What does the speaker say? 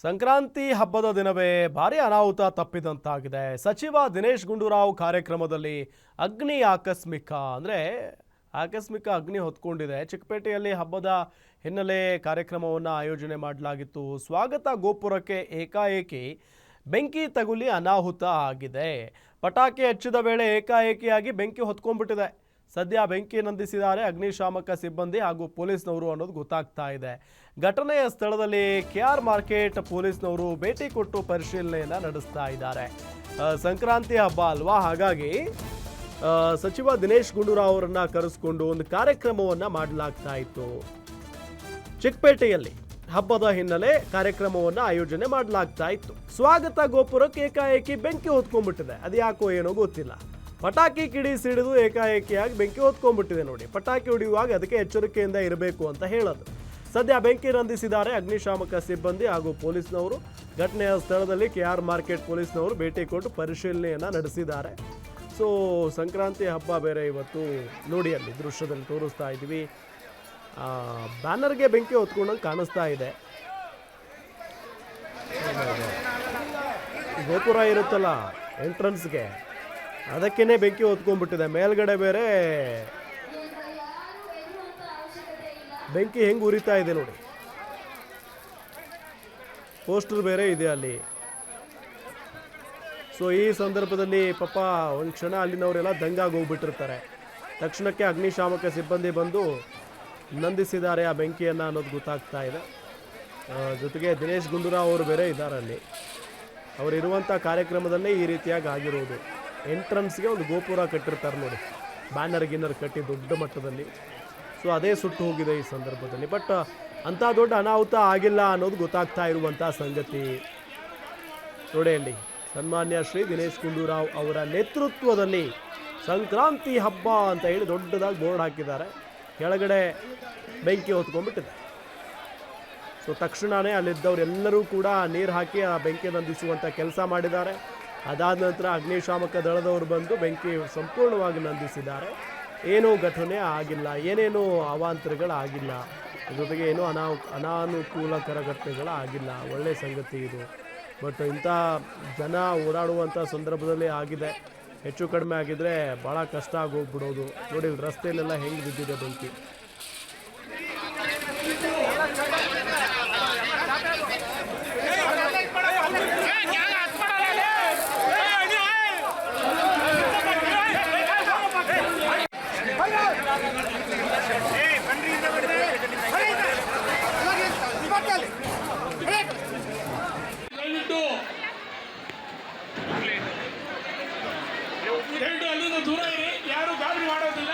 ಸಂಕ್ರಾಂತಿ ಹಬ್ಬದ ದಿನವೇ ಭಾರಿ ಅನಾಹುತ ತಪ್ಪಿದಂತಾಗಿದೆ. ಸಚಿವ ದಿನೇಶ್ ಗುಂಡೂರಾವ್ ಕಾರ್ಯಕ್ರಮದಲ್ಲಿ ಅಗ್ನಿ ಆಕಸ್ಮಿಕ ಅಗ್ನಿ ಹೊತ್ಕೊಂಡಿದೆ. ಚಿಕ್ಕಪೇಟೆಯಲ್ಲಿ ಹಬ್ಬದ ಹಿನ್ನೆಲೆ ಕಾರ್ಯಕ್ರಮವನ್ನು ಆಯೋಜನೆ ಮಾಡಲಾಗಿತ್ತು. ಸ್ವಾಗತ ಗೋಪುರಕ್ಕೆ ಏಕಾಏಕಿ ಬೆಂಕಿ ತಗುಲಿ ಅನಾಹುತ ಆಗಿದೆ. ಪಟಾಕಿ ಹಚ್ಚಿದ ವೇಳೆ ಏಕಾಏಕಿಯಾಗಿ ಬೆಂಕಿ ಹೊತ್ಕೊಂಡ್ಬಿಟ್ಟಿದೆ. ಸದ್ಯ ಬೆಂಕಿ ನಂದಿಸಿದ್ದಾರೆ ಅಗ್ನಿಶಾಮಕ ಸಿಬ್ಬಂದಿ ಹಾಗೂ ಪೊಲೀಸ್ನವರು ಅನ್ನೋದು ಗೊತ್ತಾಗ್ತಾ ಇದೆ. ಘಟನೆಯ ಸ್ಥಳದಲ್ಲಿ ಕೆಆರ್ ಮಾರ್ಕೆಟ್ ಪೊಲೀಸ್ನವರು ಭೇಟಿ ಕೊಟ್ಟು ಪರಿಶೀಲನೆಯನ್ನು ನಡೆಸ್ತಾ ಇದ್ದಾರೆ. ಸಂಕ್ರಾಂತಿ ಹಬ್ಬ ಅಲ್ವಾ, ಹಾಗಾಗಿ ಸಚಿವ ದಿನೇಶ್ ಗುಂಡೂರಾವ್ ಅವರನ್ನ ಕರೆಸಿಕೊಂಡು ಒಂದು ಕಾರ್ಯಕ್ರಮವನ್ನು ಮಾಡಲಾಗ್ತಾ ಇತ್ತು. ಚಿಕ್ಕಪೇಟೆಯಲ್ಲಿ ಹಬ್ಬದ ಹಿನ್ನೆಲೆ ಕಾರ್ಯಕ್ರಮವನ್ನು ಆಯೋಜನೆ ಮಾಡಲಾಗ್ತಾ ಇತ್ತು. ಸ್ವಾಗತ ಗೋಪುರಕ್ಕೆ ಏಕಾಏಕಿ ಬೆಂಕಿ ಹೊತ್ಕೊಂಡ್ಬಿಟ್ಟಿದೆ. ಅದು ಯಾಕೋ ಏನೋ ಗೊತ್ತಿಲ್ಲ. ಪಟಾಕಿ ಕಿಡಿ ಸಿಡಿದು ಏಕಾಏಕಿಯಾಗಿ ಬೆಂಕಿ ಹೊತ್ಕೊಂಡ್ಬಿಟ್ಟಿದೆ ನೋಡಿ. ಪಟಾಕಿ ಹೊಡೆಯುವಾಗ ಅದಕ್ಕೆ ಎಚ್ಚರಿಕೆಯಿಂದ ಇರಬೇಕು ಅಂತ ಹೇಳೋದು. ಸದ್ಯ ಬೆಂಕಿ ನಂದಿಸಿದ್ದಾರೆ ಅಗ್ನಿಶಾಮಕ ಸಿಬ್ಬಂದಿ ಹಾಗೂ ಪೊಲೀಸ್ನವರು. ಘಟನೆಯ ಸ್ಥಳದಲ್ಲಿ ಕೆಆರ್ ಮಾರ್ಕೆಟ್ ಪೊಲೀಸ್ನವರು ಭೇಟಿ ಕೊಟ್ಟು ಪರಿಶೀಲನೆಯನ್ನು ನಡೆಸಿದ್ದಾರೆ. ಸೊ ಸಂಕ್ರಾಂತಿ ಹಬ್ಬ ಬೇರೆ ಇವತ್ತು ನೋಡಿ, ಅಲ್ಲಿ ದೃಶ್ಯದಲ್ಲಿ ತೋರಿಸ್ತಾ ಇದ್ದೀವಿ. ಬ್ಯಾನರ್ಗೆ ಬೆಂಕಿ ಹೊತ್ಕೊಂಡಂಗೆ ಕಾಣಿಸ್ತಾ ಇದೆ. ಗೋಪುರ ಇರುತ್ತಲ್ಲ ಎಂಟ್ರನ್ಸ್ಗೆ, ಅದಕ್ಕೇನೆ ಬೆಂಕಿ ಹೊತ್ಕೊಂಡ್ಬಿಟ್ಟಿದೆ. ಮೇಲ್ಗಡೆ ಬೇರೆ ಬೆಂಕಿ ಹೆಂಗೆ ಉರಿತಾ ಇದೆ ನೋಡಿ. ಪೋಸ್ಟರ್ ಬೇರೆ ಇದೆ ಅಲ್ಲಿ. ಸೊ ಈ ಸಂದರ್ಭದಲ್ಲಿ ಪಾಪ ಒಂದು ಕ್ಷಣ ಅಲ್ಲಿನವರೆಲ್ಲ ದಂಗಾಗಿ ಹೋಗ್ಬಿಟ್ಟಿರ್ತಾರೆ. ತಕ್ಷಣಕ್ಕೆ ಅಗ್ನಿಶಾಮಕ ಸಿಬ್ಬಂದಿ ಬಂದು ನಂದಿಸಿದ್ದಾರೆ ಆ ಬೆಂಕಿಯನ್ನು ಅನ್ನೋದು ಗೊತ್ತಾಗ್ತಾ ಇದೆ. ಜೊತೆಗೆ ದಿನೇಶ್ ಗುಂಡೂರಾವ್ ಅವರು ಬೇರೆ ಇದ್ದಾರೆ ಅಲ್ಲಿ. ಅವರಿರುವಂಥ ಕಾರ್ಯಕ್ರಮದಲ್ಲೇ ಈ ರೀತಿಯಾಗಿ ಆಗಿರೋದು. ಎಂಟ್ರನ್ಸ್ಗೆ ಒಂದು ಗೋಪುರ ಕಟ್ಟಿರ್ತಾರೆ ನೋಡಿ, ಬ್ಯಾನರ್ ಕಟ್ಟಿ ದೊಡ್ಡ ಮಟ್ಟದಲ್ಲಿ. ಸೊ ಅದೇ ಸುಟ್ಟು ಹೋಗಿದೆ ಈ ಸಂದರ್ಭದಲ್ಲಿ. ಬಟ್ ಅಂಥ ದೊಡ್ಡ ಅನಾಹುತ ಆಗಿಲ್ಲ ಅನ್ನೋದು ಗೊತ್ತಾಗ್ತಾ ಇರುವಂಥ ಸಂಗತಿ. ನೋಡಿ ಅಲ್ಲಿ ಸನ್ಮಾನ್ಯ ಶ್ರೀ ದಿನೇಶ್ ಗುಂಡೂರಾವ್ ಅವರ ನೇತೃತ್ವದಲ್ಲಿ ಸಂಕ್ರಾಂತಿ ಹಬ್ಬ ಅಂತ ಹೇಳಿ ದೊಡ್ಡದಾಗಿ ಬೋರ್ಡ್ ಹಾಕಿದ್ದಾರೆ. ಕೆಳಗಡೆ ಬೆಂಕಿ ಹೊತ್ಕೊಂಡ್ಬಿಟ್ಟಿದೆ. ಸೊ ತಕ್ಷಣವೇ ಅಲ್ಲಿದ್ದವರೆಲ್ಲರೂ ಕೂಡ ನೀರು ಹಾಕಿ ಆ ಬೆಂಕಿ ನಂದಿಸುವಂಥ ಕೆಲಸ ಮಾಡಿದ್ದಾರೆ. ಅದಾದ ನಂತರ ಅಗ್ನಿಶಾಮಕ ದಳದವರು ಬಂದು ಬೆಂಕಿ ಸಂಪೂರ್ಣವಾಗಿ ನಂದಿಸಿದ್ದಾರೆ. ಏನೂ ಘಟನೆ ಆಗಿಲ್ಲ, ಏನೇನೂ ಅವಾಂತರಗಳಾಗಿಲ್ಲ, ಜೊತೆಗೆ ಏನೂ ಅನಾನುಕೂಲಕರ ಘಟನೆಗಳು ಆಗಿಲ್ಲ. ಒಳ್ಳೆಯ ಸಂಗತಿ ಇದು. ಬಟ್ ಇಂಥ ಜನ ಓಡಾಡುವಂಥ ಸಂದರ್ಭದಲ್ಲಿ ಆಗಿದೆ. ಹೆಚ್ಚು ಕಡಿಮೆ ಆಗಿದ್ದರೆ ಭಾಳ ಕಷ್ಟ ಆಗೋಗ್ಬಿಡೋದು. ನೋಡಿ ರಸ್ತೆಯಲ್ಲೆಲ್ಲ ಹೆಂಗೆ ಬಿದ್ದಿದೆ ಬೆಂಕಿ. ಅಲ್ಲಿಂದ ದೂರ ಇರಿ, ಯಾರು ಗಾಬರಿ ಮಾಡೋದಿಲ್ಲ.